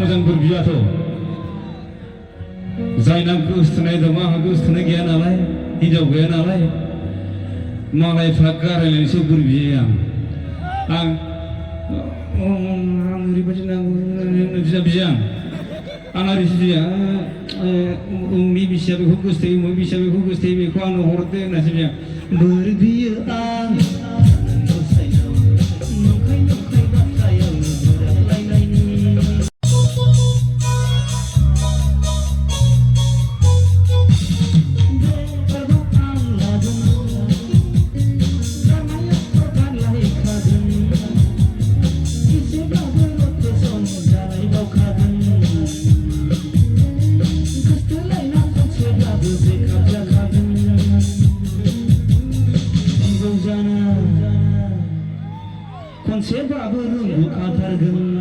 मोजां बोर बियाथ' जायना गोसथोनाय दं आंहा गोसथोनाय गैया नालाय हिनजाव गैया नालाय मालायफ्रा गारायलायनोसो बोर बियो आं ओरैबायदि नांगौ बिया आं ओरैसो बिया उंनि बिसिया बेखौ गोसथोयो उमुनि बिसिया बेखौ गोसथोयो बेखौ आंनो हरदो होननासो बिया बोर बियो आं खनसेबाबो रोंबोखाथारगोन